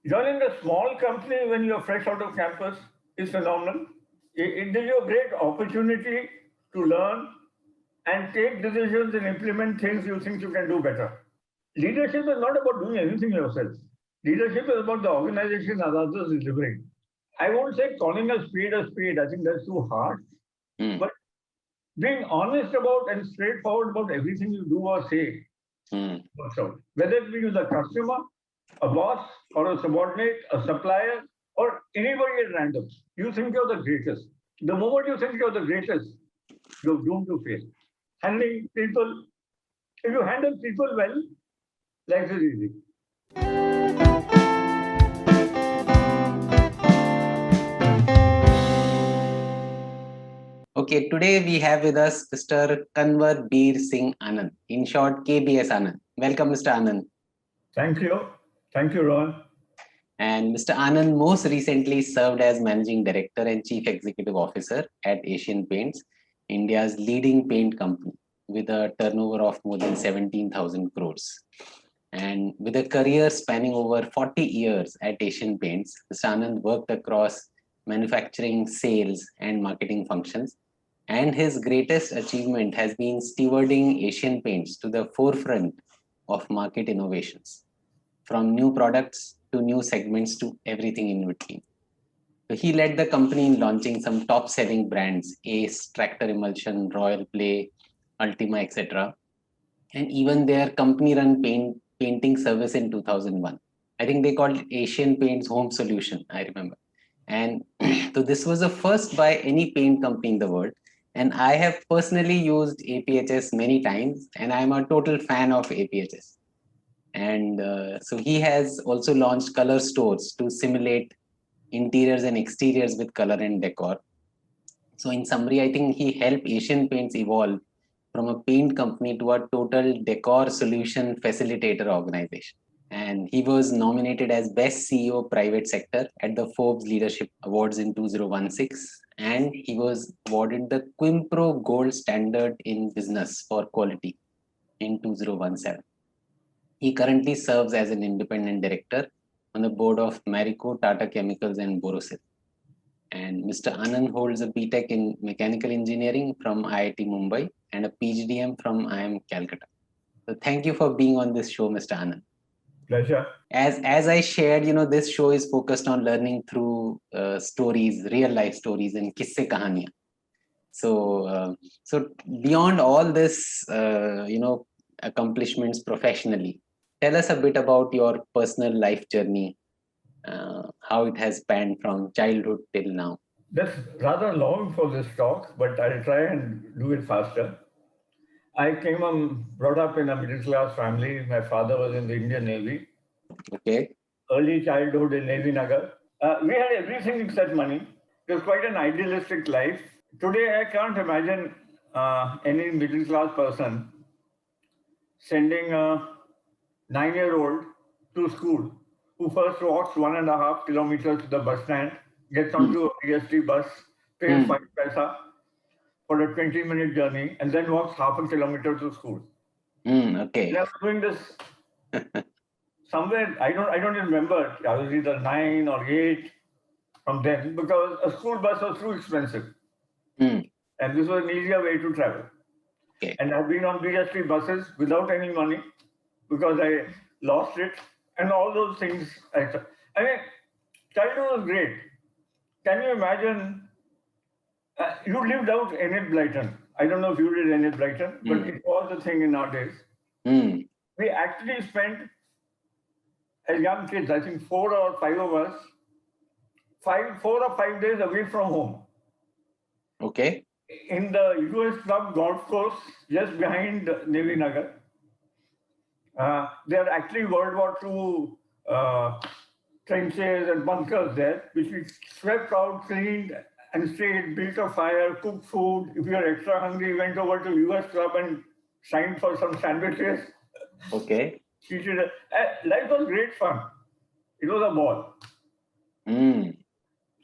Joining a small company when you're fresh out of campus is phenomenal. It gives you a great opportunity to learn and take decisions and implement things you think you can do better. Leadership is not about doing anything yourself. Leadership is about the organization and others delivering. I won't say calling a spade. I think that's too hard. Mm, But being honest about and straightforward about everything you do or say mm, works out. Whether it be with a customer, a boss, or a subordinate, a supplier, or anybody at random. You think you're the greatest. The moment you think you're the greatest, you're doomed to fail. Handling people, if you handle people well, life is easy. Okay, today we have with us Mr. Kanwar Beer Singh Anand, in short KBS Anand. Welcome, Mr. Anand. Thank you. Thank you, Ron. And Mr. Anand most recently served as Managing Director and Chief Executive Officer at Asian Paints, India's leading paint company, with a turnover of more than 17,000 crores. And with a career spanning over 40 years at Asian Paints, Mr. Anand worked across manufacturing, sales, and marketing functions. And his greatest achievement has been stewarding Asian Paints to the forefront of market innovations, from new products to new segments to everything in between. So he led the company in launching some top selling brands: Ace, Tractor Emulsion, Royal Play, Ultima, etc. And even their company run painting service in 2001. I think they called Asian Paints Home Solution, I remember. And so this was the first by any paint company in the world. And I have personally used APHS many times, and I'm a total fan of APHS. And so he has also launched color stores to simulate interiors and exteriors with color and decor. So in summary, I think he helped Asian Paints evolve from a paint company to a total decor solution facilitator organization. And he was nominated as Best CEO Private Sector at the Forbes Leadership Awards in 2016. And he was awarded the Quimpro Gold Standard in Business for Quality in 2017. He currently serves as an independent director on the board of Marico, Tata Chemicals, and Borosil. And Mr. Anand holds a BTech in Mechanical Engineering from IIT Mumbai and a PhDM from IIM Calcutta. So thank you for being on this show, Mr. Anand. Pleasure. As I shared, this show is focused on learning through stories, real life stories, and kisse kahaniyan. So beyond all this, accomplishments professionally, tell us a bit about your personal life journey, how it has spanned from childhood till now. That's rather long for this talk, but I'll try and do it faster. I came brought up in a middle class family. My father was in the Indian Navy. Okay. Early childhood in Navy Nagar. We had everything except money. It was quite an idealistic life. Today, I can't imagine any middle class person sending a 9-year-old to school who first walks 1.5 kilometers to the bus stand, gets Mm. onto a PST bus, pays Mm. 5 paisa for a 20-minute journey, and then walks half a kilometer to school. And Okay. I was doing this somewhere, I don't even remember. I was either 9 or 8 from then because a school bus was too expensive. Mm. And this was an easier way to travel. Okay. And I've been on BST buses without any money because I lost it and all those things. I mean, childhood was great. Can you imagine? You lived out Enid Blyton. I don't know if you did Enid Blyton, but Mm. it was a thing in our days. Mm. We actually spent, as young kids, I think 4 or 5 of us, 4 or 5 days away from home Okay. in the US Club golf course just behind Navy Nagar. There are actually World War II trenches and bunkers there, which we swept out, cleaned, and stayed, built a fire, cooked food. If you were extra hungry, went over to US Club and signed for some sandwiches. Okay. Life was great fun. It was a ball. Mm.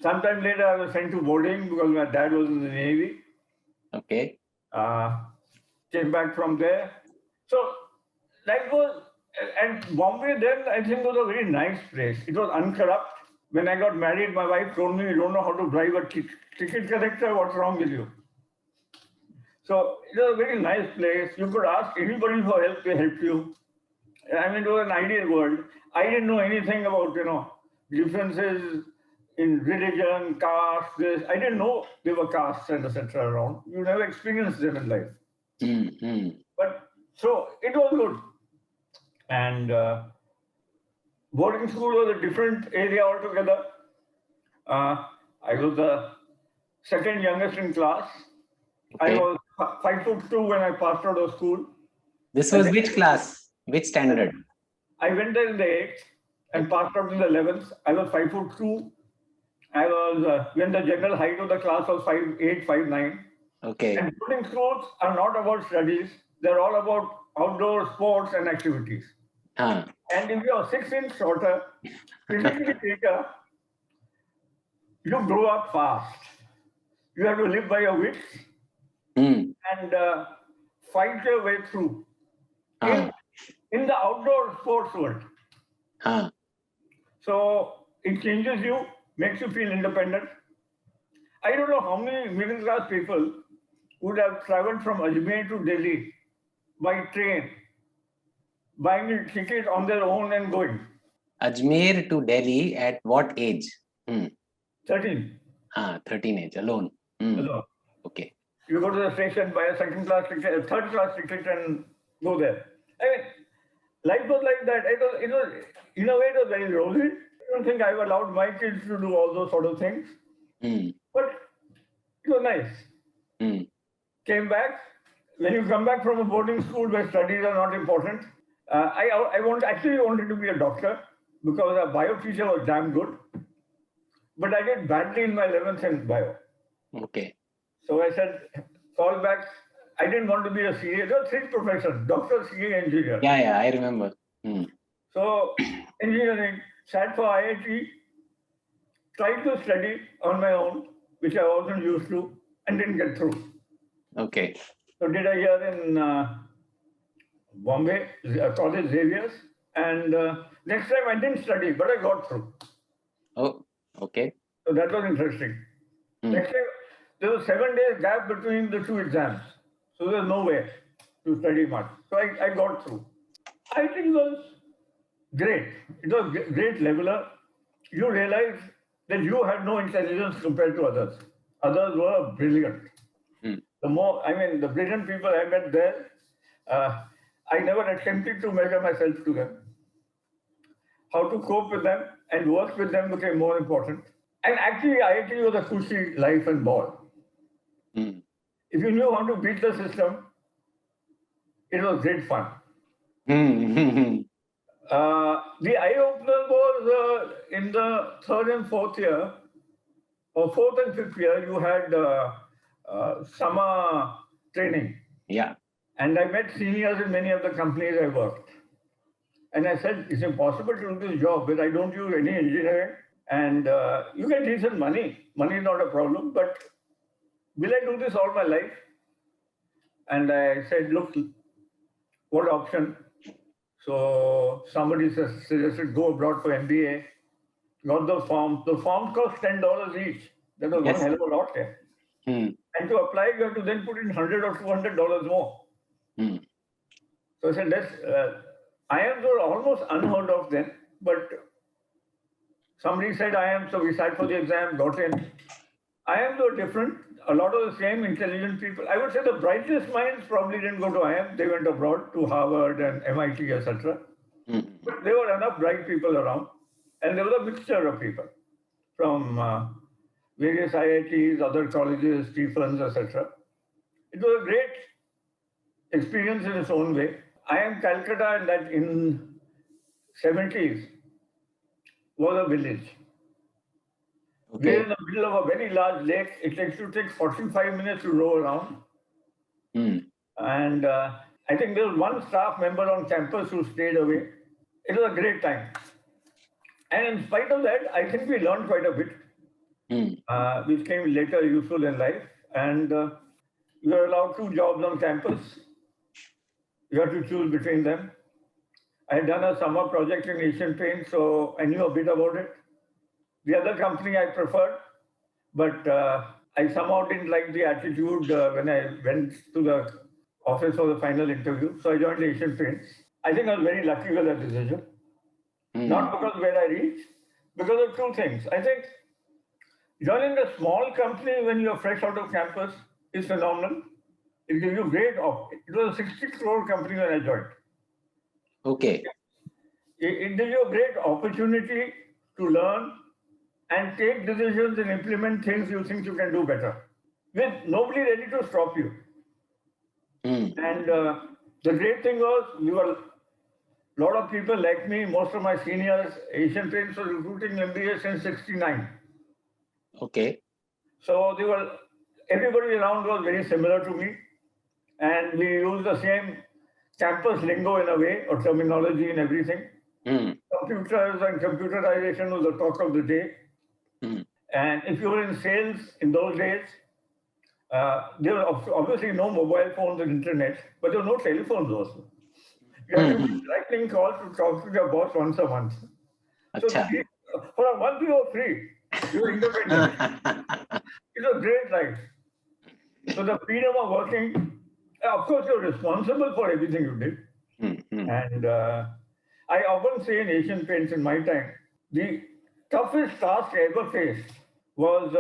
Sometime later, I was sent to boarding because my dad was in the Navy. Okay. Uh, Came back from there. So life was And Bombay then, I think, was a very nice place. It was uncorrupt. When I got married, my wife told me, you don't know how to drive a ticket collector, what's wrong with you? So it was a very nice place. You could ask anybody for help, they helped you. I mean, it was an ideal world. I didn't know anything about, differences in religion, caste, this. I didn't know there were castes and etc. around. You never experienced them in life. Mm-hmm. But so it was good. And boarding school was a different area altogether. I was the second youngest in class. I Okay. was 5'2" when I passed out of school. This was which class? Which standard? I went there in the 8th and passed out in the 11th. I was 5'2". I was when the general height of the class was 5'8", 5'9". Okay. And boarding schools are not about studies; they're all about outdoor sports and activities. Huh. And if you're 6 inches shorter, physically bigger, you grow up fast. You have to live by your wits Hmm. and fight your way through Huh. in the outdoor sports world. Huh. So it changes you, makes you feel independent. I don't know how many middle class people would have traveled from Ajmer to Delhi by train, buying a ticket on their own and going. Ajmer to Delhi at what age? 13. 13 age alone. Alone. Okay. You go to the station, buy a second class ticket, a third class ticket, and go there. I mean, life was like that. It was in a way, it was very rosy. I don't think I've allowed my kids to do all those sort of things, but it was nice. Came back. When you come back from a boarding school where studies are not important, I actually wanted to be a doctor because our bio teacher was damn good, but I did badly in my 11th in bio. Okay. So I said, fall back. I didn't want to be a CA. There were 3 professions: doctor, CA, engineer. Yeah, I remember. So engineering, sat for IIT, tried to study on my own, which I wasn't used to, and didn't get through. Okay. So did a year in Bombay, College Xavier's, and next time I didn't study, but I got through. Oh, okay. So that was interesting. Next time, there was 7 days gap between the 2 exams. So there's no way to study much. So I got through. I think it was great. It was great leveler. You realize that you had no intelligence compared to others. Others were brilliant. The brilliant people I met there, I never attempted to measure myself to them. How to cope with them and work with them became more important. And actually, IIT was a cushy life and ball. If you knew how to beat the system, it was great fun. The eye-opener was in the 3rd and 4th year, or 4th and 5th year, you had summer training. Yeah. And I met seniors in many of the companies I worked. And I said, it's impossible to do this job where I don't use any engineering. And you get decent money. Money is not a problem, but will I do this all my life? And I said, look, what option? So somebody suggested go abroad for MBA. Got the form. The form cost $10 each. That was one hell of a lot there. And to apply, you have to then put in $100 or $200 more. So I said, IIMs were almost unheard of then, but somebody said IIM, so we sat for the exam, got in. IIMs were different. A lot of the same intelligent people. I would say the brightest minds probably didn't go to IIM. They went abroad to Harvard and MIT, etc. But there were enough bright people around. And there was a mixture of people from various IITs, other colleges, Stephens, etc. It was a great experience in its own way. IIM Calcutta, that in 70s was a village. Okay. We're in the middle of a very large lake. It takes 45 minutes to row around. And I think there was one staff member on campus who stayed away. It was a great time. And in spite of that, I think we learned quite a bit, which came later useful in life. And we were allowed 2 jobs on campus. You have to choose between them. I had done a summer project in Asian Paints, so I knew a bit about it. The other company I preferred, but I somehow didn't like the attitude when I went to the office for the final interview. So I joined Asian Paints. I think I was very lucky with that decision. Not because where I reached, because of two things. I think joining a small company when you're fresh out of campus is phenomenal. It gives you great it was a 60 crore company when I joined. Okay. It gives you a great opportunity to learn and take decisions and implement things you think you can do better with nobody ready to stop you. And the great thing was we were a lot of people like me, most of my seniors, Asian Paints was recruiting MBA since 69. Okay. So everybody around was very similar to me. And we used the same campus lingo in a way, or terminology and everything. Computers and computerization was the talk of the day. And if you were in sales in those days, there were obviously no mobile phones and internet, but there were no telephones also. You had to make lightning calls to talk to your boss once a month. So for a month you were free. You were independent. It was great life. So the freedom of working, of course you're responsible for everything you did. And I often say in Asian Paints in my time, the toughest task I ever faced was,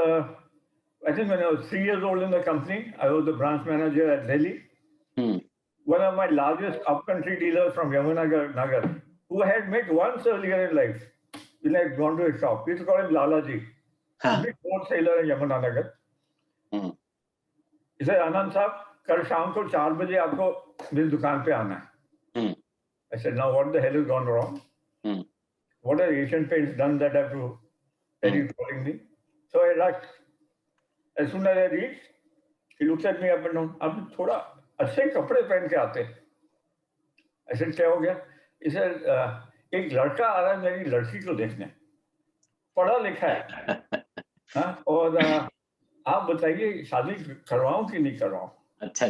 I think when I was 3 years old in the company, I was the branch manager at Delhi. One of my largest upcountry dealers from Yamunanagar, who I had met once earlier in life, when I had gone to a shop. We used to call him Lalaji, a big wholesaler in Yamunanagar. He said, Anand Saab, kal shaam ko 4 baje aapko meri dukaan pe aana hai. I said, now what the hell has gone wrong? What has Asian Paints done that I have to tell you calling me? So I rushed. As soon as I reached, he looks at me up and down. Ab thoda अच्छे कपड़े पहन के आते. I said, क्या हो गया? He said, एक लड़का आ रहा है मेरी लड़की को देखने. पढ़ा लिखा है. हाँ, और आप बताइए शादी करवाऊं कि नहीं करवाऊं? अच्छा.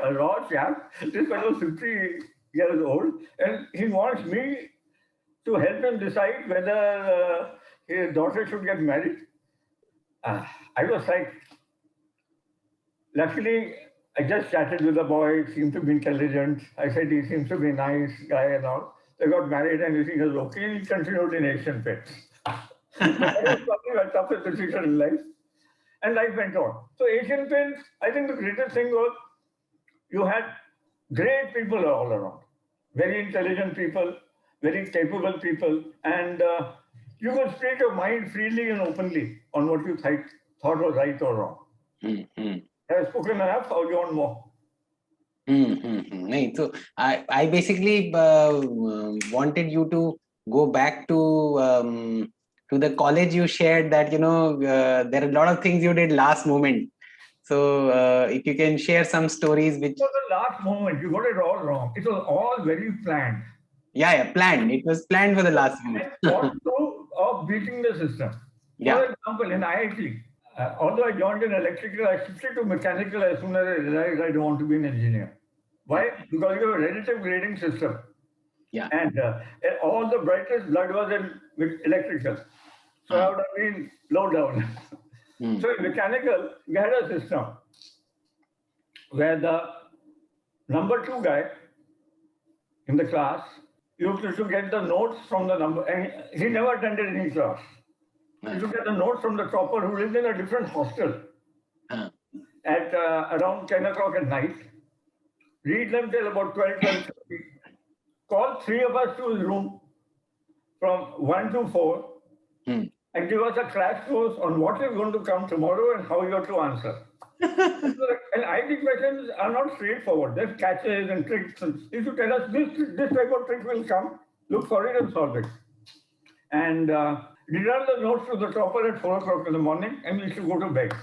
A raw chap, this fellow is 50 years old, and he wants me to help him decide whether his daughter should get married. I was like, luckily, I just chatted with the boy, seemed to be intelligent. I said he seems to be a nice guy and all. They got married and everything was okay, and he continued in Asian Paints. That was probably my toughest decision in life. And life went on. So Asian Paints, I think the greatest thing was you had great people all around. Very intelligent people, very capable people, and you could speak your mind freely and openly on what you thought was right or wrong. Have I spoken enough or do you want more? So I basically wanted you to go back to the college. You shared that there are a lot of things you did last moment. So if you can share some stories which... It was the last moment. You got it all wrong. It was all very planned. Yeah, planned. It was planned for the last moment. Thought through of beating the system. For example, in IIT, although I joined in electrical, I shifted to mechanical as soon as I realized I don't want to be an engineer. Why? Because you have a relative grading system. Yeah. And all the brightest blood was in electrical. So I would have been low down. So in mechanical, we had a system where the number 2 guy in the class used to get the notes from the number, and he never attended any class. He used to get the notes from the topper who lived in a different hostel at around 10 o'clock at night, read them till about 12:30, call 3 of us to his room from 1 to 4, and give us a crash course on what is going to come tomorrow and how you have to answer. And IT questions are not straightforward. There's catches and tricks. If you tell us this type of trick will come, look for it and solve it. And we run the notes to the topper at 4 o'clock in the morning, and we used to go to bed.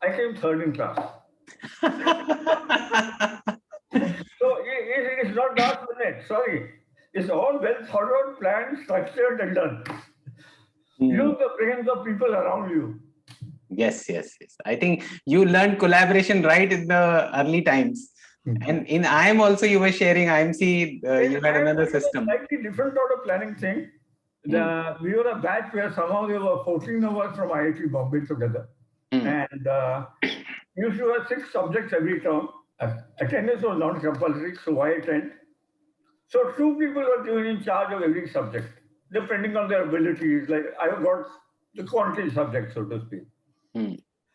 I came third in class. So it's not last minute, sorry. It's all well thought out, planned, structured, and done. Use the brains of people around you. Yes. I think you learned collaboration right in the early times. And I am also, you were sharing IMC, you had another system. Slightly different sort of planning thing. We were a batch where somehow there were 14 of us from IIT Bombay together. And we used to have 6 subjects every term. Attendance was not compulsory, so why attend? So 2 people were given in charge of every subject, depending on their abilities. Like I got the quantity subject, so to speak.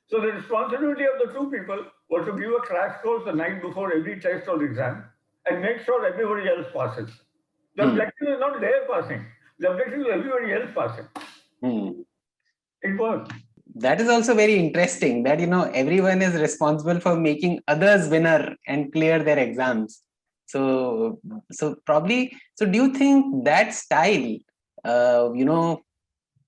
So the responsibility of the 2 people was to give a crash course the night before every test or exam and make sure everybody else passes. The objective is not their passing. The objective is everybody else passing. It worked. That is also very interesting that, everyone is responsible for making others winner and clear their exams. So probably, so do you think that style,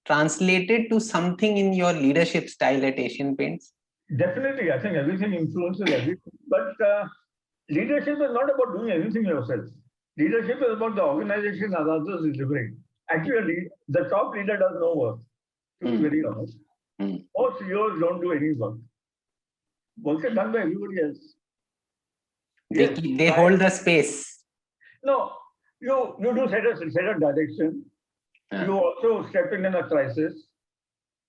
translated to something in your leadership style at Asian Paints? Definitely. I think everything influences everything. But leadership is not about doing anything yourself. Leadership is about the organization as others is delivering. Actually, the top leader does no work, to be very honest. Most CEOs don't do any work. Work is done by everybody else. They hold the space. No, you do set a direction. You also step in a crisis.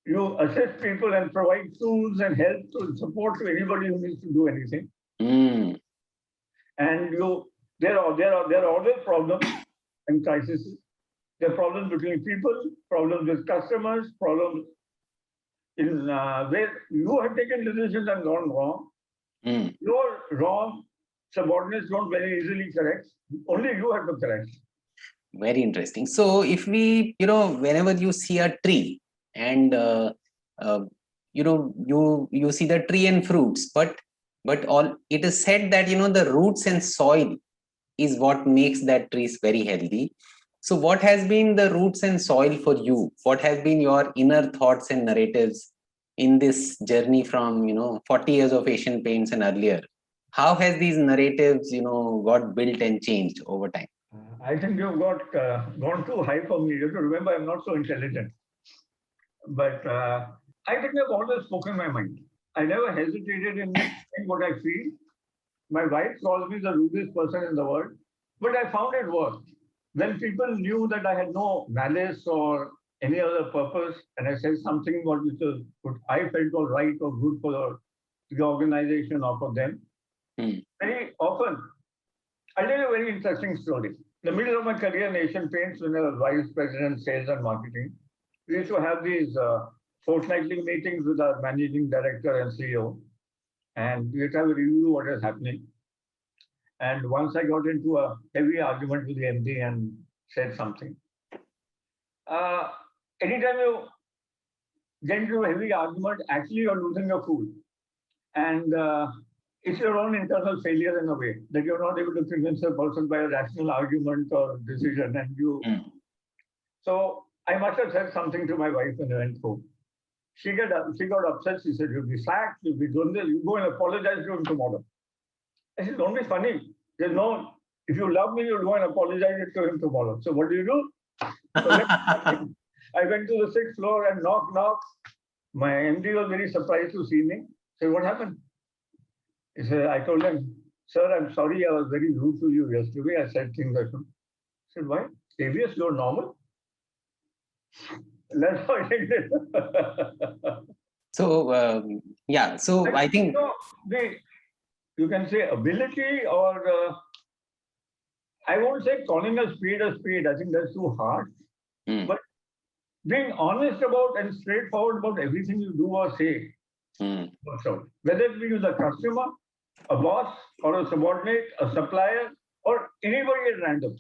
You assist people and provide tools and help to support to anybody who needs to do anything. And there are always problems and crises. There are problems between people, problems with customers, problems in where you have taken decisions and gone wrong. You're wrong. Subordinates don't very easily correct. Only you have to correct. Very interesting. So if we, whenever you see a tree and, you see the tree and fruits, but it is said that, the roots and soil is what makes that trees very healthy. So what has been the roots and soil for you? What has been your inner thoughts and narratives in this journey from, 40 years of Asian Paints and earlier? How has these narratives, got built and changed over time? I think you've got gone too high for me. You have to remember I'm not so intelligent. But I think I've always spoken my mind. I never hesitated in what I feel. My wife calls me the rudest person in the world, but I found it worked. When people knew that I had no malice or any other purpose, and I said something what I felt was right or good for the organization or for them, very often, I'll tell you a very interesting story. In the middle of my career in Asian Paints, when I was vice president, sales and marketing, we used to have these fortnightly meetings with our managing director and CEO, and we used to have a review what is happening. And once I got into a heavy argument with the MD and said something. Anytime you get into a heavy argument, actually you're losing your cool. And it's your own internal failure in a way that you're not able to convince a person by a rational argument or decision. And So I must have said something to my wife when I went home. She got upset. She said, "You'll be sacked. You'll be doing this. You go and apologize to him tomorrow." I said, "Don't be funny. There's no. If you love me, you'll go and apologize to him tomorrow." So what do? So I went to the 6th floor and knock. My MD was very surprised to see me. Said, "What happened?" He said, I told him, "Sir, I'm sorry I was very rude to you yesterday. I said things I shouldn't." I said, "Why? ABS, you're normal?" That's how it is. So, I think... You can say ability or I won't say calling a spade. I think that's too hard. But being honest about and straightforward about everything you do or say. So, whether it be with a customer, a boss, or a subordinate, a supplier, or anybody at random.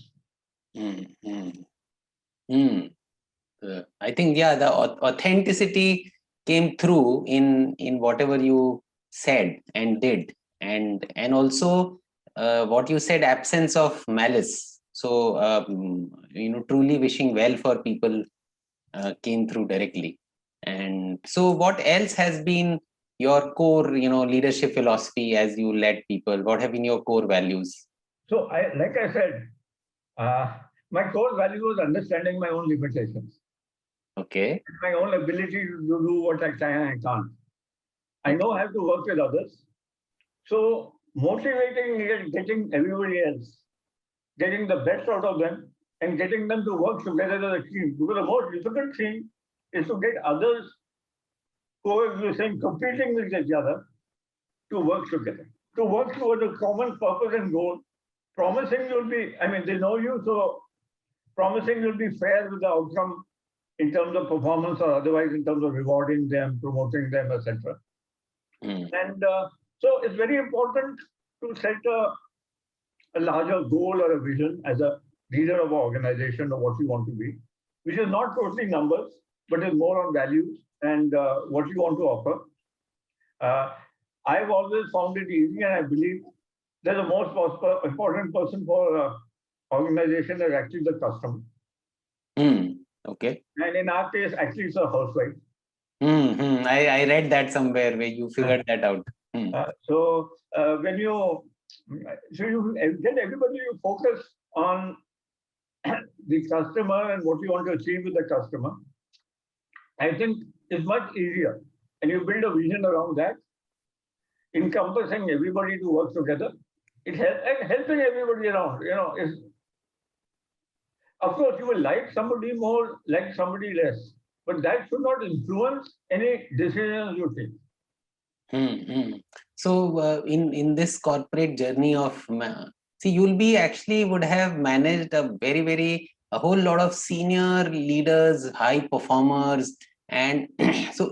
I think, the authenticity came through in whatever you said and did. And also what you said, absence of malice. So, truly wishing well for people came through directly. And so what else has been your core, leadership philosophy as you led people? What have been your core values? So, like I said, my core value was understanding my own limitations. Okay. My own ability to do what I can and I can't. I know I have to work with others. So motivating and getting everybody else, getting the best out of them, and getting them to work together as a team. Because the most difficult thing is to get others coexisting, competing with each other to work together, to work towards a common purpose and goal. Promising you'll be, I mean, they know you, so promising you'll be fair with the outcome in terms of performance or otherwise in terms of rewarding them, promoting them, etc. And so it's very important to set a larger goal or a vision as a leader of an organization of what you want to be, which is not totally numbers, but is more on values and what you want to offer. I've always found it easy, and I believe that the most important person for organization is actually the customer. Okay. And in our case, actually, it's a housewife. I read that somewhere where you figured that out. So when you get everybody to focus on the customer and what you want to achieve with the customer, I think it's much easier. And you build a vision around that, encompassing everybody to work together. It helps and helping everybody around. Is of course you will like somebody more, like somebody less, but that should not influence any decisions you take. So in this corporate journey of see, you'll be actually would have managed a whole lot of senior leaders, high performers, and so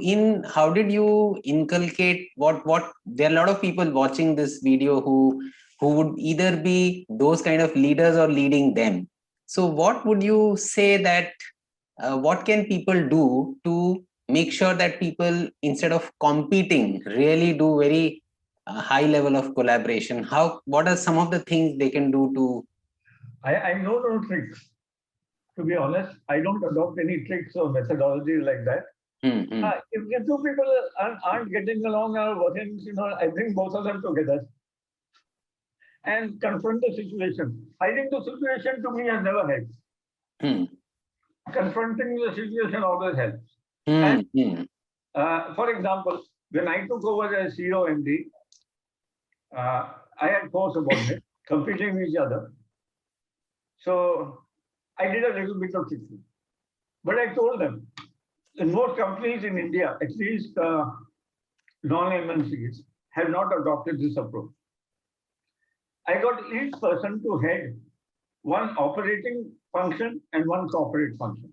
how did you inculcate what there are a lot of people watching this video who would either be those kind of leaders or leading them. So what would you say that what can people do to make sure that people, instead of competing, really do very high level of collaboration? What are some of the things they can do to? I know no tricks. To be honest, I don't adopt any tricks or methodology like that. If two people aren't getting along or working, I bring both of them together and confront the situation. Hiding the situation to me has never helped. Confronting the situation always helps. For example, when I took over as CEO MD, I had 4 subordinates competing with each other. So I did a little bit of thinking. But I told them, in most companies in India, at least non-MNCs, have not adopted this approach. I got each person to head one operating function and one corporate function.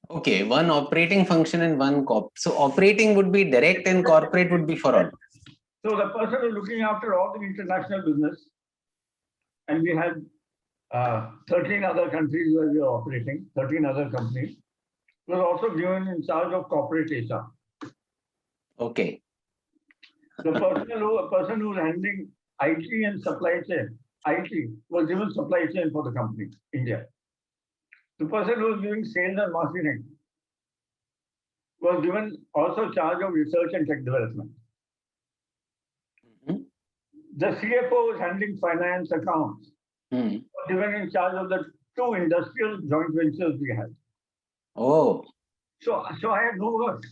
Okay, one operating function and one corp. So operating would be direct and corporate would be for all. So the person who's looking after all the international business, and we had 13 other countries where we are operating, 13 other companies, was also given in charge of corporate HR. Okay. The person who was handling IT and supply chain, IT was given supply chain for the company, India. The person who was doing sales and marketing was given also charge of research and tech development. The CFO was handling finance accounts, was given in charge of the 2 industrial joint ventures we had. Oh. So I had no work.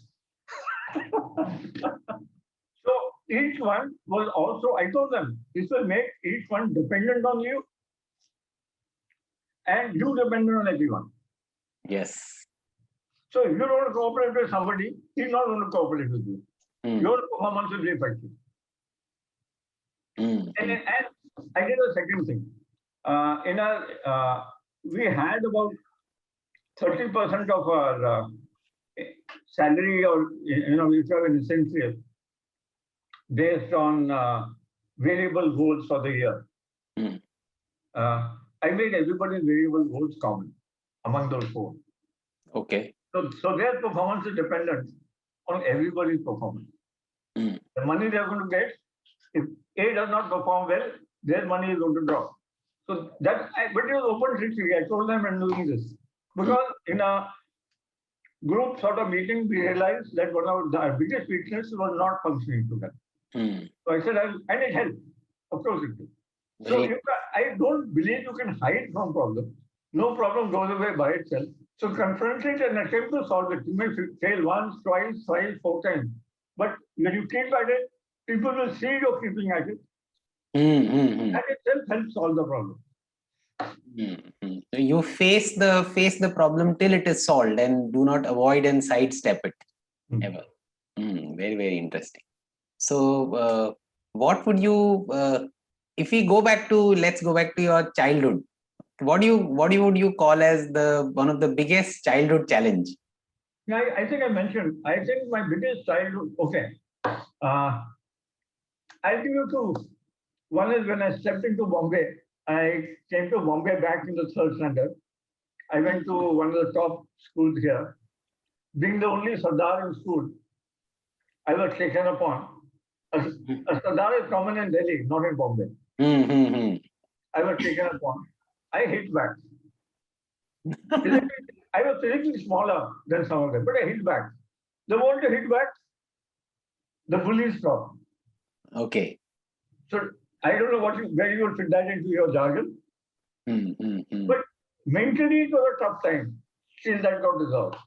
So each one was also, I told them, this will make each one dependent on you and you dependent on everyone. Yes. So if you don't want to cooperate with somebody, he's not going to cooperate with you. Your performance will be affected. And I did a second thing. We had about 30% of our salary, or we have an incentive based on variable goals for the year. I made everybody's variable goals common among those 4. Okay. So their performance is dependent on everybody's performance. The money they are going to get, if A does not perform well, their money is going to drop. So but it was open trickery. I told them I'm doing this because in a group sort of meeting, we realized that one of the biggest weaknesses was not functioning together. So I said, and it helped. Of course it did. So I don't believe you can hide from problems. No problem goes away by itself. So confront it and attempt to solve it. You may fail once, twice, thrice, 4 times. But when you keep at it, People will see you're keeping at it. That itself helps solve the problem. So you face the problem till it is solved, and do not avoid and sidestep it ever. Very, very interesting. So what would you if we let's go back to your childhood, what would you call as the one of the biggest childhood challenge? Yeah, I think I mentioned, I think my biggest childhood, okay. I'll give you two. One is when I stepped into Bombay. I came to Bombay back in the third standard. I went to one of the top schools here. Being the only Sardar in school, I was taken upon. A Sardar is common in Delhi, not in Bombay. I was taken upon. I hit back. I was physically smaller than some of them, but I hit back. The moment I hit back, the bullies stopped. Okay. So I don't know where you will fit that into your jargon. But mentally, it was a tough time. Still, that got resolved.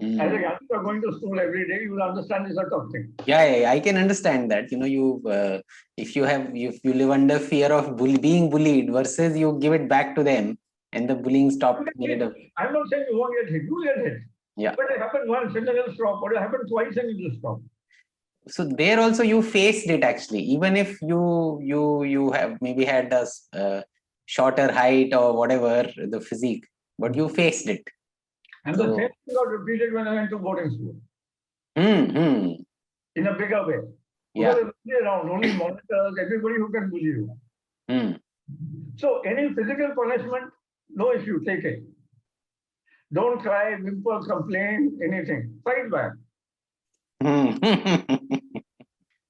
As a youngster going to school every day, you will understand it's a tough thing. Yeah, I can understand that. If you live under fear of being bullied versus you give it back to them and the bullying stopped. I'm not saying you won't get hit. You will get hit. Yeah. But it happened once and then it'll stop. Or it happened twice and it will stop. So there also you faced it actually, even if you have maybe had a shorter height or whatever the physique, but you faced it. And the same thing got repeated when I went to boarding school. In a bigger way. Yeah. Because around, only monitors, everybody who can bully you. So any physical punishment, no issue, take it. Don't cry, whimper, complain, anything. Fight back.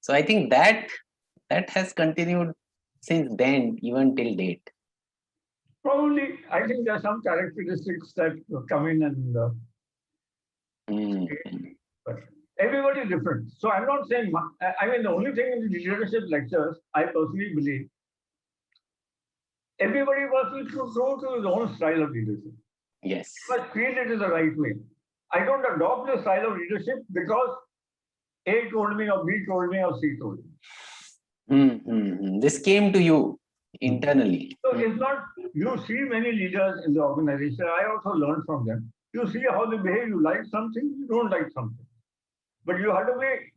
So I think that has continued since then, even till date. Probably, I think there are some characteristics that come in and but everybody is different. So I'm not saying, the only thing in the leadership lectures, I personally believe, everybody wants to go to his own style of leadership. Yes. But feel it is the right way. I don't adopt the style of leadership because A told me, or B told me, or C told me. This came to you internally. So it's not, you see many leaders in the organization. I also learned from them. You see how they behave. You like something, you don't like something. But you have to be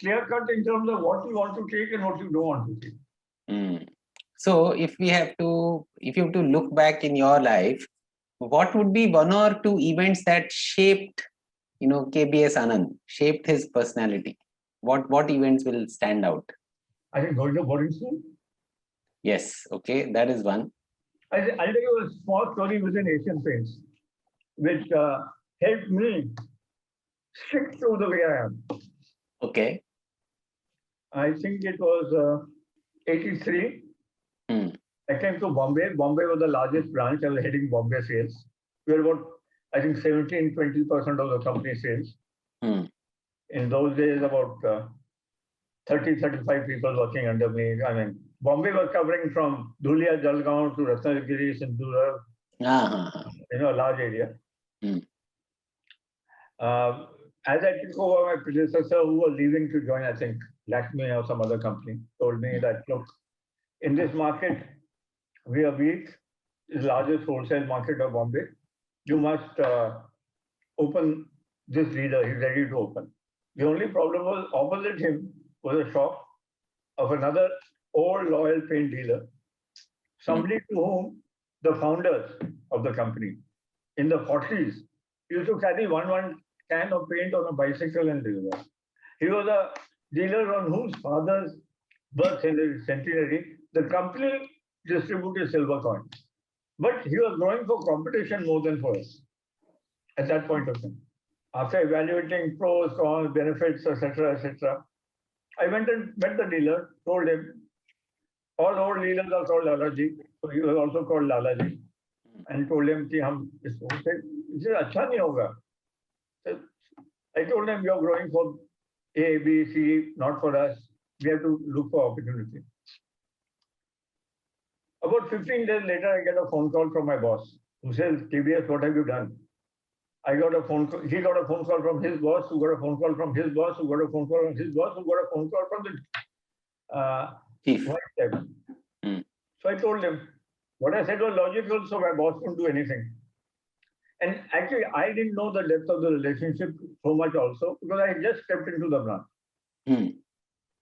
clear cut in terms of what you want to take and what you don't want to take. So if you have to look back in your life, what would be one or two events that shaped, KBS Anand, shaped his personality? What events will stand out? I think going to boarding school. Yes, okay, that is one. I'll tell you a small story within Asian Paints, which helped me stick to the way I am. Okay. I think it was 83. I came to Bombay. Bombay was the largest branch. I was heading Bombay sales. We were about, I think, 17-20% of the company sales. In those days, about 30-35 people working under me. Bombay was covering from Dhulia, Jalgaon to Ratnagiri, Sindhura, a large area. As I took over, my predecessor, who was leaving to join, I think, Lakshmi or some other company, told me that, look, in this market, we are weak. It's the largest wholesale market of Bombay. You must open this leader. He's ready to open. The only problem was opposite him was a shop of another old loyal paint dealer, somebody to whom the founders of the company in the 40s used to carry one can of paint on a bicycle and deliver. He was a dealer on whose father's birth centenary the company distributed silver coins. But he was going for competition more than for us at that point of time. After evaluating pros, cons, benefits, etc., I went and met the dealer, told him, all old dealers are called Lalaji, so he was also called Lalaji, and told him, he said, "Acha nahi hoga." I told him, you're growing for A, B, C, not for us. We have to look for opportunity. About 15 days later, I get a phone call from my boss who says, KBS, what have you done? I got a phone call. He got a phone call from his boss, who got a phone call from his boss, who got a phone call from his boss, who got a phone call from the Chief. vice chairman. Hmm. So I told him, what I said was logical, so my boss couldn't do anything. And actually, I didn't know the depth of the relationship so much also because I had just stepped into the branch Hmm.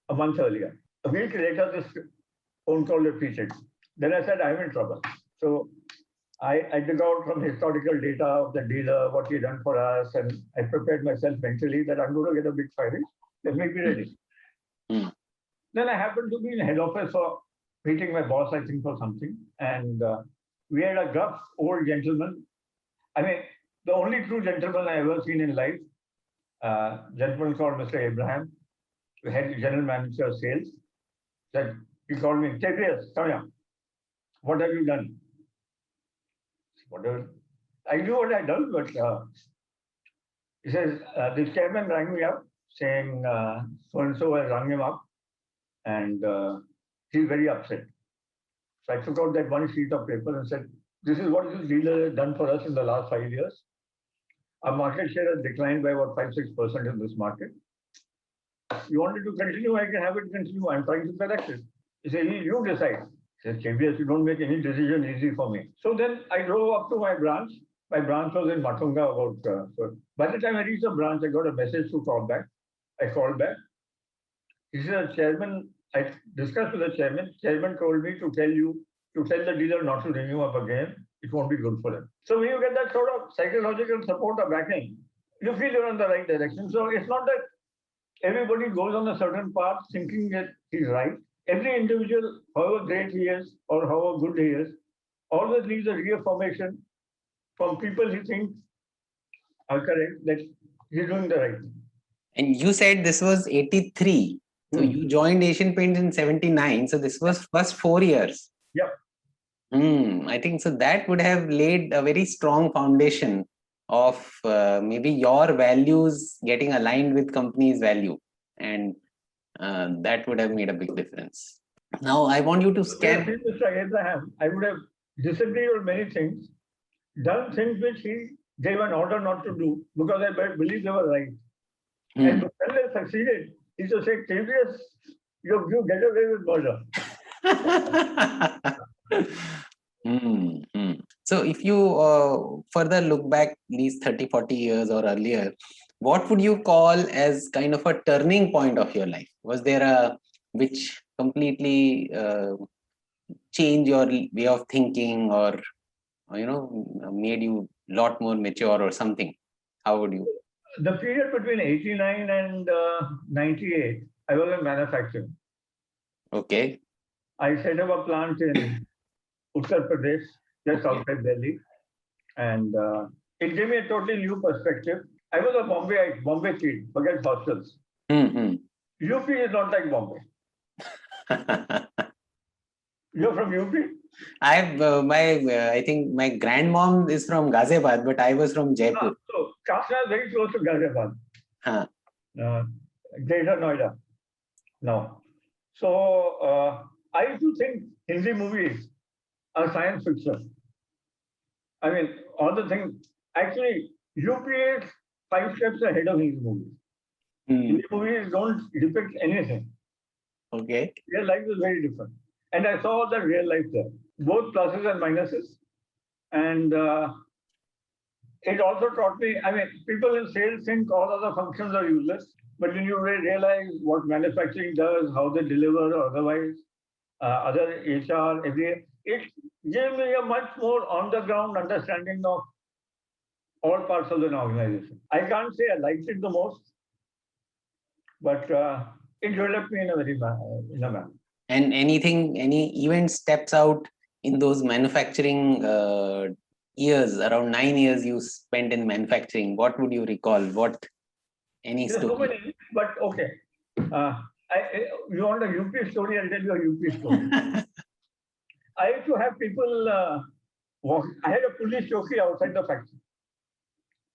a month earlier. A week later, this phone call repeated. Then I said, I'm in trouble. So I dug out some historical data of the dealer, what he done for us, and I prepared myself mentally that I'm going to get a big firing. Let me be ready. Hmm. Then I happened to be in head office for meeting my boss, I think, for something. And we had a gruff old gentleman. I mean, the only true gentleman I ever seen in life, gentleman called Mr. Abraham, who had general manager of sales. Said, he called me, Chavius, come here. What have you done? Whatever. I knew what I'd done, but he says, the chairman rang me up saying so-and-so has rung him up and he's very upset. So I took out that one sheet of paper and said, this is what this dealer has done for us in the last 5 years. Our market share has declined by about 5-6% in this market. You want it to continue, I can have it continue. I'm trying to correct it. He said, you decide. He said, KBS, you don't make any decision easy for me. So then I drove up to my branch. My branch was in Matunga. So by the time I reached the branch, I got a message to call back. I called back. He said, Chairman, I discussed with the chairman. Chairman told me to tell the dealer not to renew up again. It won't be good for him. So when you get that sort of psychological support or backing, you feel you're in the right direction. So it's not that everybody goes on a certain path thinking that he's right. Every individual, however great he is or however good he is, always needs a reaffirmation from people he thinks are correct that he's doing the right thing. And you said this was 83. So you joined Asian Paints in 79. So this was first 4 years. Yep. I think so that would have laid a very strong foundation of maybe your values getting aligned with company's value. And that would have made a big difference. Now I want you to scan. Mr. Abraham, I would have disagreed on many things, done things which he gave an order not to do because I believe they were right. And when they succeeded, he just said, KBS, you get away with murder. So if you further look back these 30-40 years or earlier, what would you call as kind of a turning point of your life? Was there a which completely change your way of thinking or made you a lot more mature or something? How would you? The period between 89 and 98, I was in manufacturing. Okay. I set up a plant in Uttar Pradesh, just outside Delhi. And it gave me a totally new perspective. I was a Bombay kid, forget hostels. UP is not like Bombay. You're from UP? I think my grandmom is from Ghaziabad, but I was from Jaipur. So Kasna is very close to Ghaziabad. Greater Noida. No. So I used to think Hindi movies are science fiction. I mean, all the things. Actually, UP is 5 steps ahead of Hindi movies. Hindi movies don't depict anything. Okay. Real life is very different. And I saw the real life there, both pluses and minuses. And it also taught me, I mean, people in sales think all other functions are useless, but when you realize what manufacturing does, how they deliver or otherwise, other HR, it gave me a much more on-the-ground understanding of all parts of an organization. I can't say I liked it the most, but it developed me in a manner. And any event steps out in those manufacturing years, around 9 years you spent in manufacturing, what would you recall? Any story? So many, but okay. You want a UP story? I'll tell you a UP story. I used to have people I had a police jockey outside the factory.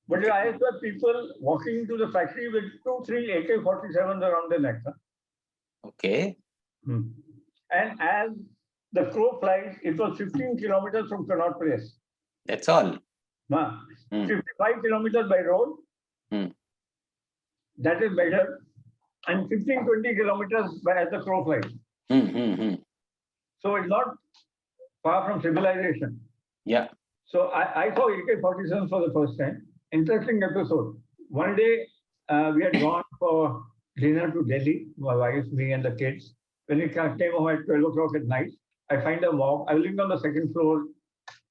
But I used to have people walking into the factory with 2-3 AK-47s around their neck. Okay. And as the crow flies, it was 15 kilometers from Connaught Place. That's all. 55 kilometers by road. That is measured, and 15-20 kilometers by as the crow flies. So it's not far from civilization. Yeah. So I saw AK-47 for the first time. Interesting episode. One day we had gone for dinner to Delhi, my wife, me, and the kids. When we came home at 12 o'clock at night, I find a mob. I lived on the second floor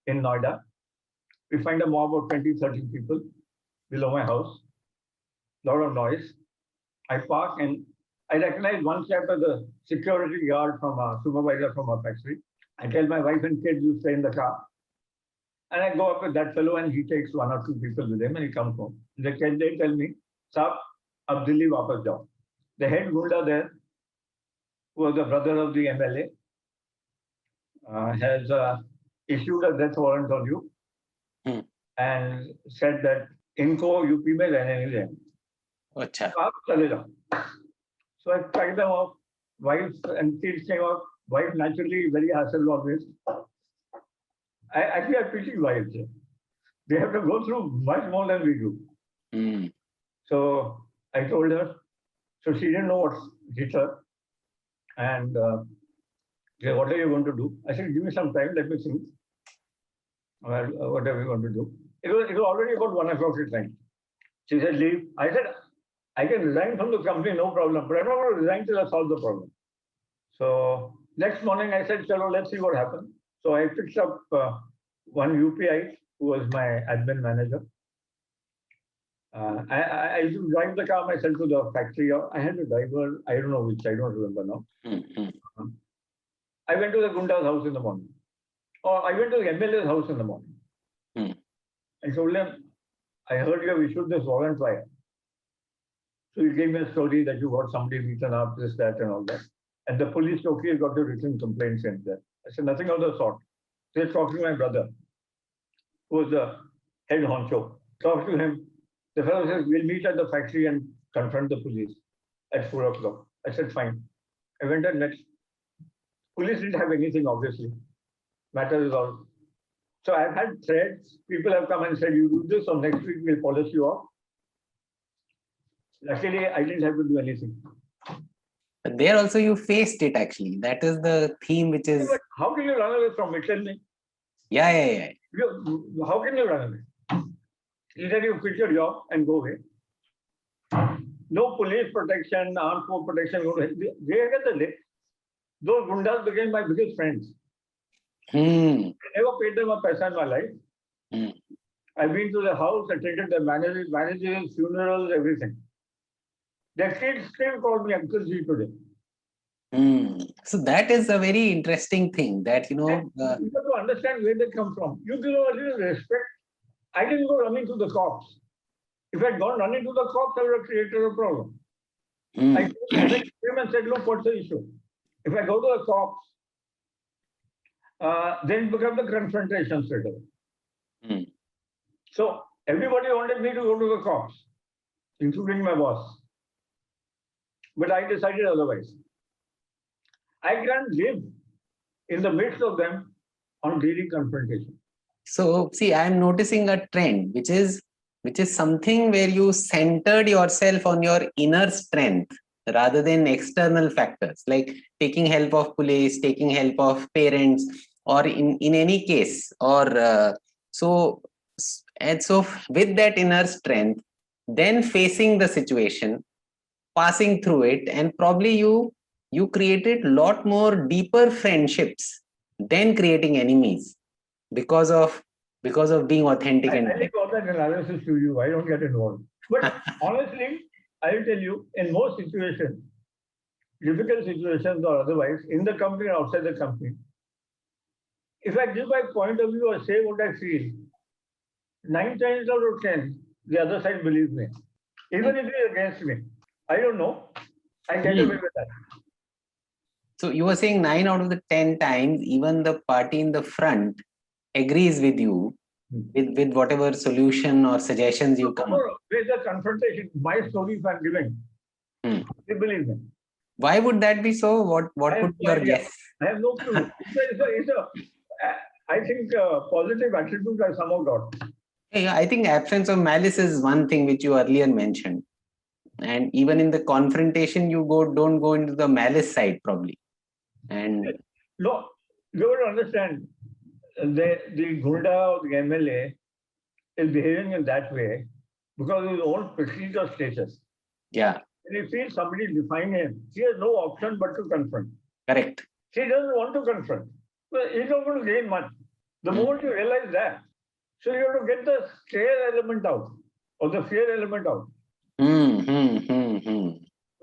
in Noida. We find a mob of 20, 30 people below my house. Lot of noise. I park and I recognize one chap as a security guard from a supervisor from a factory. I tell my wife and kids, you stay in the car. And I go up with that fellow and he takes 1 or 2 people with him and he comes home. They tell me, Saab, ab Delhi wapas jao. The head gunda there, who was the brother of the MLA, has issued a death warrant on you and said that inko UP mein rehne nahi deenge. Achha. Aap chale jao. So I packed them off. Wife and kids came up. Wife naturally very hassle always. I pity wives. They have to go through much more than we do. So I told her. So she didn't know what hit her. And yeah, what are you going to do? I said, give me some time, let me think. Well, what are we going to do? It was already about 1 o'clock at night. She said, leave. I said, I can resign from the company, no problem, but I'm not going to resign till I solve the problem. So next morning I said, chalo, let's see what happens. So I picked up one UPI who was my admin manager. I used to drive the car myself to the factory. I had a driver, I don't know which, I don't remember now. I went to the Gunda's house in the morning. Or I went to the MLA's house in the morning. I told him, I heard you have issued this warrant fire. So he gave me a story that you got somebody beaten up, this, that, and all that. And the police Choki has got a written complaint since then. I said, nothing of the sort. They talked to my brother, who was the head honcho. Talked to him. The fellow says, we'll meet at the factory and confront the police at 4 o'clock. I said, fine. I went and met. Police didn't have anything, obviously. Matter is all. So I've had threats. People have come and said, you do this, or next week we'll polish you off. Luckily, I didn't have to do anything. But there also you faced it actually. That is the theme which is... But how can you run away from it? Tell me. Yeah. How can you run away? Either you quit your job and go away. No police protection, armed force protection. Those gundas became my biggest friends. I never paid them a paisa in my life. I've been to the house, attended their marriages, funerals, everything. Their kids still call me Uncle G today. So that is a very interesting thing that, you have to understand where they come from. You give a little respect. I didn't go running to the cops. If I had gone running to the cops, I would have created a problem. I came and said, look, what's the issue? If I go to the cops, then it becomes the confrontation straight away. So everybody wanted me to go to the cops, including my boss. But I decided otherwise. I can't live in the midst of them on daily confrontation. So see, I'm noticing a trend, which is something where you centered yourself on your inner strength rather than external factors, like taking help of police, taking help of parents, or in any case, or so with that inner strength, then facing the situation, passing through it, and probably you created a lot more deeper friendships than creating enemies because of being authentic. I leave all that analysis to you. I don't get involved. But honestly, I will tell you, in most situations, difficult situations or otherwise, in the company or outside the company, if I give my point of view or say what I feel, 9 times out of 10, the other side believes me. Even if it is against me. I don't know. I get away with that. So you were saying 9 out of the 10 times, even the party in the front agrees with you with whatever solution or suggestions you come up. There's a confrontation. My story if I'm giving, they believe me. Why would that be so? What would be your guess? I have no clue. I think positive attitude I somehow got. Yeah, I think absence of malice is one thing which you earlier mentioned. And even in the confrontation, you don't go into the malice side probably. And No, you have to understand, the Gunda or the MLA is behaving in that way because of his own prestige or status. yeah, When he feels somebody define him, he has no option but to confront. correct. He doesn't want to confront. Well, he's not going to gain much. The moment you realize that, so you have to get the scare element out or the fear element out. So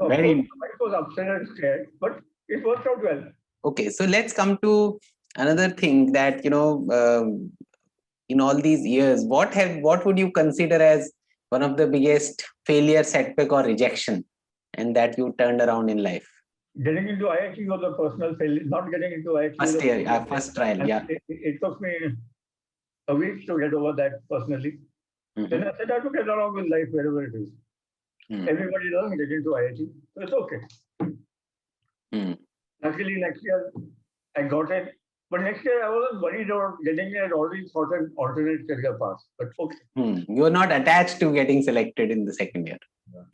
of Very course, I was upset and scared, but it worked out well. okay. So let's come to another thing that in all these years, what would you consider as one of the biggest failure, setback, or rejection, and that you turned around in life? Getting into IIT was a personal failure. Not getting into IIT was First a year, personal first failure. trial, And yeah. it took me a week to get over that personally. Then I said I have to get along with life wherever it is. Everybody doesn't get into IIT, so it's okay. Luckily, next year I got it. But next year I wasn't worried about getting it. I'd already thought an alternate career path. But okay. You are not attached to getting selected in the second year.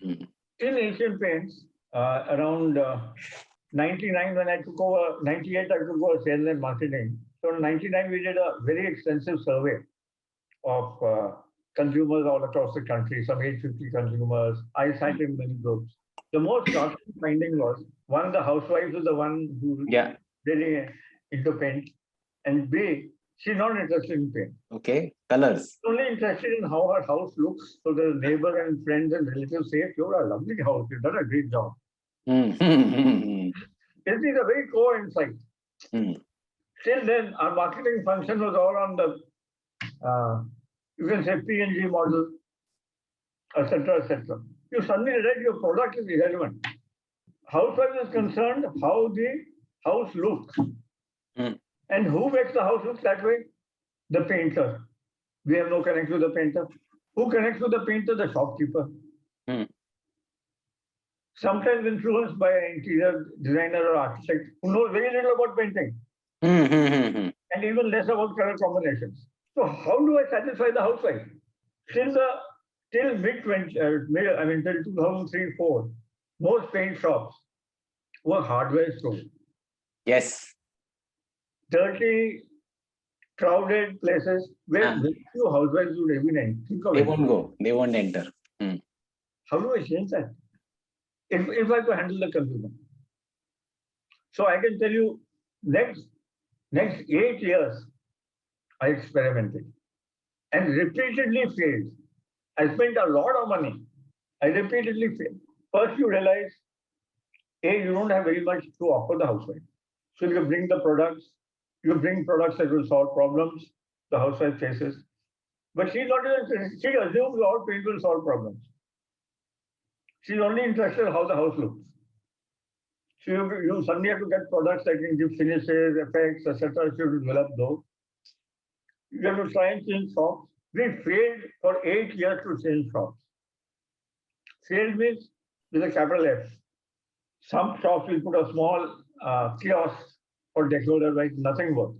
In Asian Paints, around 99 when I took over, 98 I took over sales and marketing. So in 99 we did a very extensive survey of consumers all across the country, some 850 consumers. I cited many groups. The most shocking finding was, one, the housewives is the one who really into paint, and B, she's not interested in paint. Okay, colors. She's only interested in how her house looks, so the neighbor and friends and relatives say, "You're a lovely house. You've done a great job." It is a very core insight. Till then, our marketing function was all on the, you can say, P&G model, etc., etc. You suddenly realize your product is irrelevant. Housewife is concerned how the house looks. And who makes the house look that way? The painter. We have no connection with the painter. Who connects with the painter? The shopkeeper. Sometimes influenced by an interior designer or architect who knows very little about painting. And even less about color combinations. So how do I satisfy the housewife? Till mid-20, till 2003-4, most paint shops were hardware stores. Yes. Dirty, crowded places where very few housewives would even enter. They won't go. They won't enter. How do I change that? If I could handle the consumer. So I can tell you, next 8 years, I experimented and repeatedly failed. I spent a lot of money. I repeatedly failed. First, you realize, you don't have very much to offer the housewife. So you bring the products, that will solve problems the housewife faces. But she's not even, she assumes all paint will solve problems. She's only interested in how the house looks. So you suddenly have to get products that can give finishes, effects, etc. You develop those. You have to try and change shops. We failed for 8 years to change shops. Failed means with a capital F. Some shops will put a small kiosk or decor, right? Nothing works.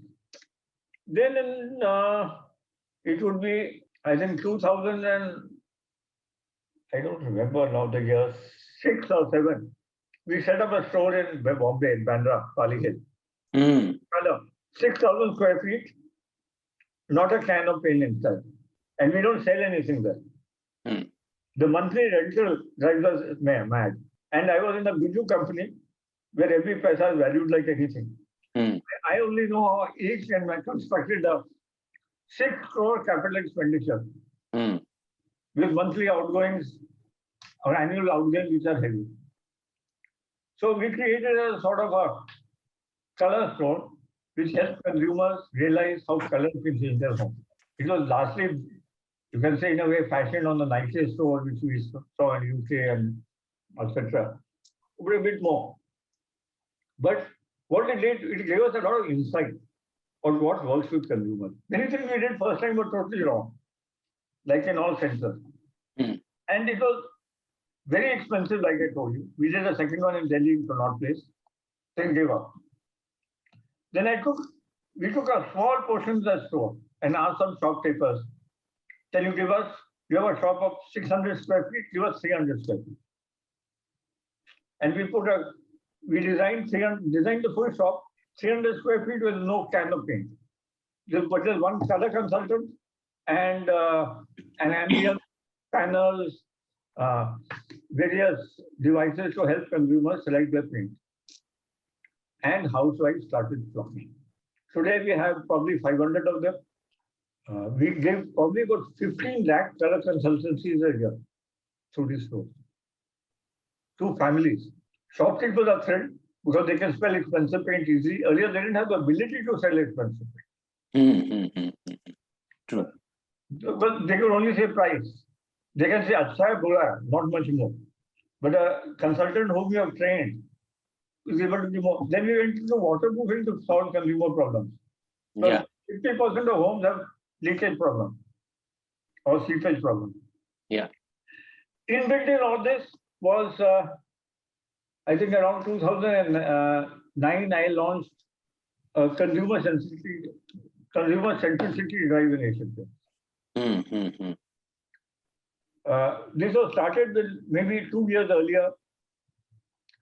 Then it would be, I think 2000 and I don't remember now the year, 6 or 7. We set up a store in Bombay, in Bandra, Pali Hill. 6,000 square feet, not a can of paint inside. And we don't sell anything there. The monthly rental drives us mad. And I was in a Biju company where every paisa is valued like anything. I only know how each and I constructed a 6 crore capital expenditure with monthly outgoings or annual outgoings which are heavy. So we created a sort of a color store which helps consumers realize how color can change their home. It was largely, you can say in a way, fashioned on the Nike store which we saw in UK and etc. But a bit more. But what it did, it gave us a lot of insight on what works with consumers. Many things we did first time were totally wrong, like in all senses. And it was very expensive, like I told you. We did a second one in Delhi in Connaught Place, then gave up. Then we took a small portion of the store and asked some shopkeepers, Can you give us, you have a shop of 600 square feet, give us 300 square feet. And we designed the full shop, 300 square feet with no can of paint. Just purchase one color consultant and an ambient panels, various devices to help consumers select their paint. And housewives started flocking. Today we have probably 500 of them. We give probably about 15 lakh color consultancies a year through this store to families. Shopkeepers are thrilled because they can sell expensive paint easily. Earlier, they didn't have the ability to sell expensive paint. True. But they could only say price. They can say, "Acha hai, bura hai," not much more. But a consultant whom you have trained is able to do more. Then we went into waterproofing to solve consumer problems. So Yeah. 50% of homes have leakage problem or seepage problem. Yeah. Inbuilt in all this was, I think around 2009, I launched a consumer centricity drive in Asian Paints. This was started with maybe 2 years earlier.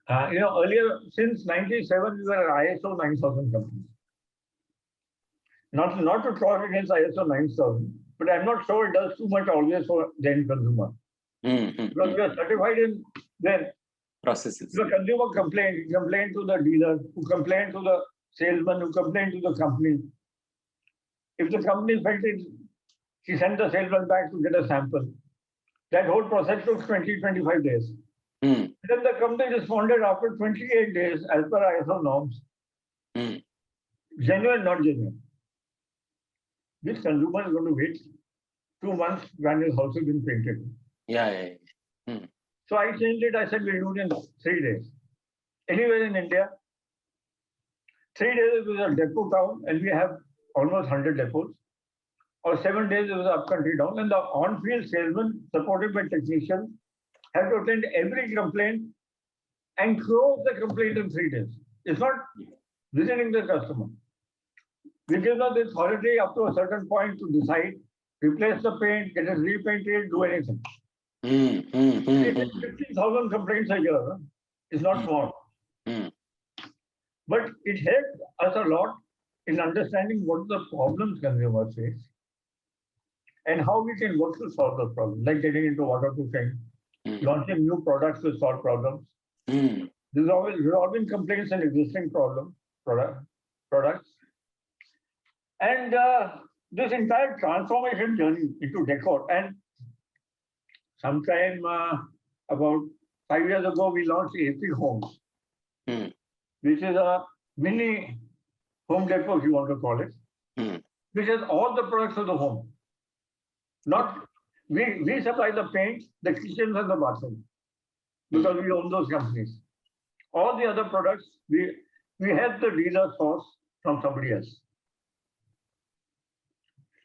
Earlier, since 97, we were an ISO 9000 company. Not to talk against ISO 9000, but I'm not sure it does too much always for the end consumer. Because we are certified in then Processes. the consumer complaint to the dealer, who complained to the salesman, who complained to the company. If the company felt it, he sent the salesman back to get a sample. That whole process took 20-25 days. Then the company responded after 28 days as per ISO norms. Genuine, not genuine. This consumer is going to wait 2 months when his house has been painted. Yeah. So I changed it. I said we'll do it in 3 days. Anywhere in India, 3 days is a depot town, and we have almost 100 depots. Or 7 days is an upcountry town, and the on-field salesman, supported by technicians, have to attend every complaint and close the complaint in 3 days. It's not visiting the customer. We give them the authority up to a certain point to decide, replace the paint, get it repainted, do anything. 50,000 complaints a year is not small. But it helped us a lot in understanding what the problems consumers face and how we can work to solve the problem, like getting into waterproofing, launching new products to solve problems, resolving complaints and existing products. And this entire transformation journey into decor. And sometime about 5 years ago, we launched AP Homes, which is a mini home depot, if you want to call it, which has all the products of the home. Not we supply the paint, the kitchens and the bathroom, because we own those companies. All the other products, we help the dealer source from somebody else.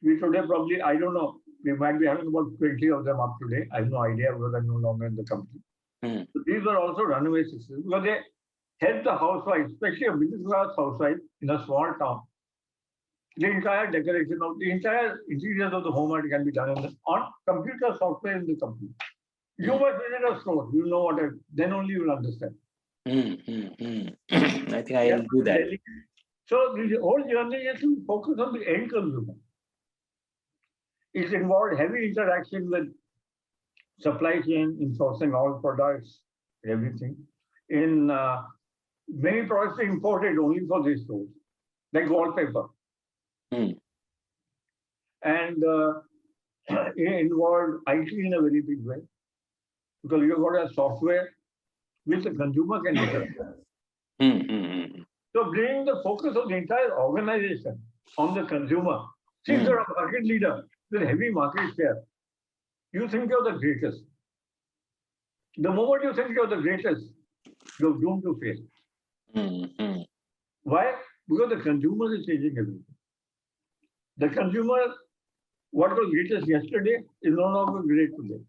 We today probably, I don't know, we might be having about 20 of them up today. I have no idea because I'm no longer in the company. So these are also runaway systems because they help the housewife, especially a middle-class housewife in a small town. The entire decoration of the entire interiors of the home can be done on computer software in the company. You must visit a store, you know what then only you will understand. I think I will do that. So the whole journey is to focus on the end consumer. It involved heavy interaction with supply chain in sourcing all products, everything. In many products imported only for these stores, like wallpaper. And it involved IT in a very big way, because you've got a software which the consumer can interact. So bringing the focus of the entire organization on the consumer, since you're a market leader with heavy market share, you think you're the greatest. The moment you think you're the greatest, you're doomed to fail. Why? Because the consumer is changing everything. The consumer, what was greatest yesterday is no longer great today.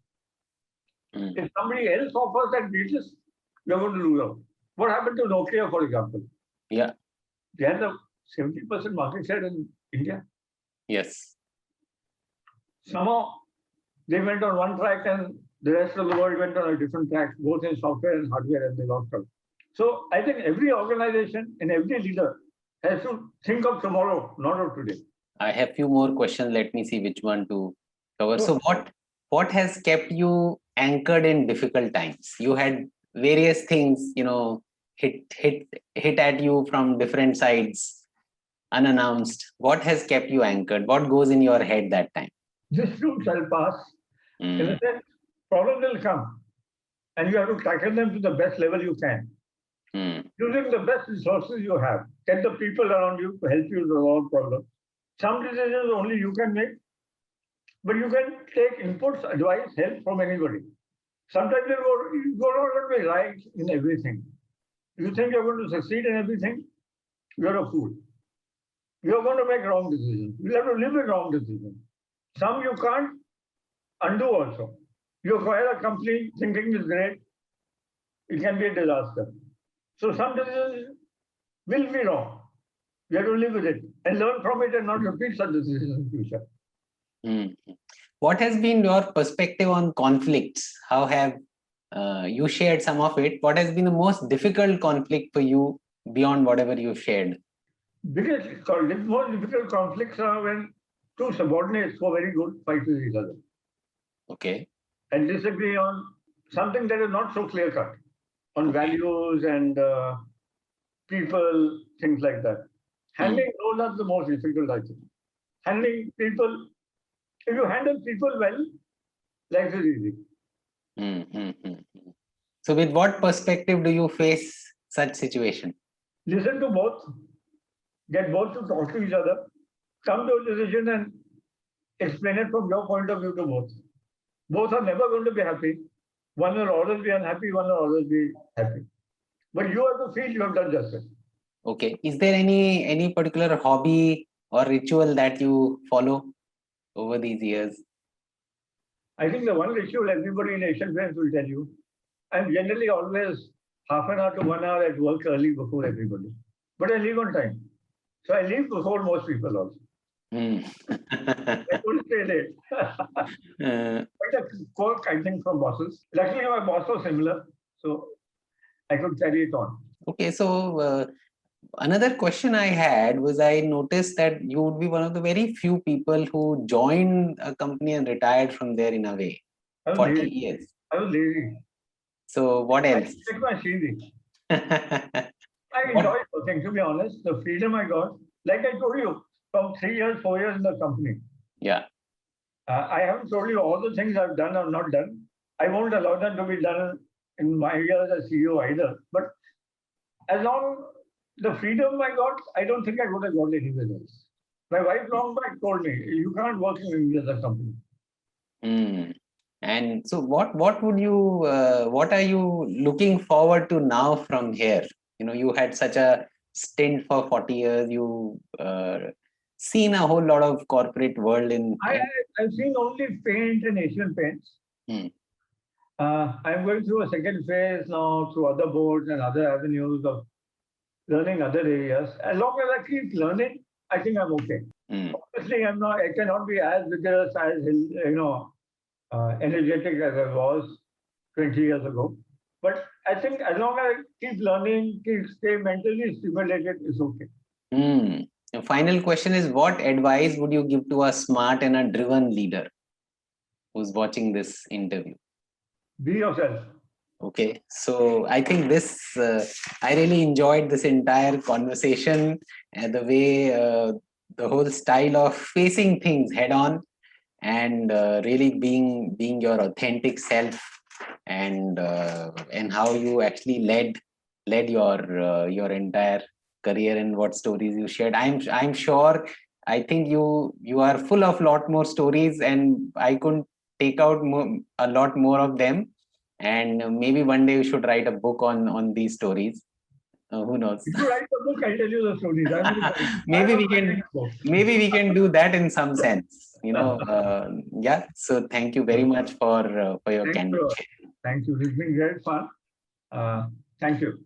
If somebody else offers that greatest, you're going to lose out. What happened to Nokia, for example? Yeah. They had a 70% market share in India. Yes. Somehow They went on one track and the rest of the world went on a different track, both in software and hardware, and they lost out. So I think every organization and every leader has to think of tomorrow, not of today. I have few more questions. Let me see which one to cover. Sure. So what has kept you anchored in difficult times? You had various things, hit at you from different sides, unannounced. What has kept you anchored? What goes in your head that time? This too shall pass. In a sense, problems will come, and you have to tackle them to the best level you can. Using the best resources you have, get the people around you to help you resolve problems. Some decisions only you can make, but you can take inputs, advice, help from anybody. Sometimes you're not going to be right in everything. You think you're going to succeed in everything, you're a fool. You're going to make wrong decisions. You'll have to live with wrong decisions. Some you can't undo also. You acquire a company thinking it's great, it can be a disaster. So some decisions will be wrong. You have to live with it and learn from it and not repeat such decisions in the future. What has been your perspective on conflicts? How have you shared some of it? What has been the most difficult conflict for you beyond whatever you've shared? The most difficult conflicts are when two subordinates who are very good fight with each other. Okay. And disagree on something that is not so clear cut, on values and people, things like that. Handling those are the most difficult, I think. Handling people, if you handle people well, life is easy. So with what perspective do you face such situation? Listen to both, get both to talk to each other, come to a decision and explain it from your point of view to both. Both are never going to be happy. One will always be unhappy, one will always be happy. But you have to feel you have done justice. Okay. Is there any particular hobby or ritual that you follow over these years? I think the one ritual everybody in Asian Paints will tell you, I'm generally always half an hour to 1 hour at work early before everybody. But I leave on time. So I leave before most people also. I couldn't stay late. Quite a quirk, I think, from bosses. Luckily, my boss was similar, so I could carry it on. Okay, so another question I had was, I noticed that you would be one of the very few people who joined a company and retired from there in a way. 40 years. I was lazy. So what else? I checked my CV. I enjoyed working, to be honest. The freedom I got, like I told you, from 3 years, 4 years in the company. Yeah. I haven't told you all the things I've done or not done. I won't allow them to be done in my years as CEO either. But as long the freedom I got, I don't think I would have got anywhere else. My wife long back told me, you can't work in India as a company. And so what are you looking forward to now from here? You had such a stint for 40 years. You seen a whole lot of corporate world I've seen only paint and Asian Paints. I'm going through a second phase now through other boards and other avenues of learning other areas. As long as I keep learning, I think I'm okay. Obviously, I cannot be as vigorous as energetic as I was 20 years ago. But I think as long as I keep learning, stay mentally stimulated, it's okay. The final question is, what advice would you give to a smart and a driven leader who's watching this interview? Be yourself. Okay, so I think I really enjoyed this entire conversation and the way the whole style of facing things head on and really being your authentic self, and how you actually led your entire career and what stories you shared. I'm sure, I think you are full of lot more stories, and I couldn't take out a lot more of them. And maybe one day you should write a book on these stories. Who knows? If you write a book, I'll tell you the stories. maybe we can do that in some sense. Yeah. So thank you very much for your candid share. Thank you. It's been great fun. Thank you.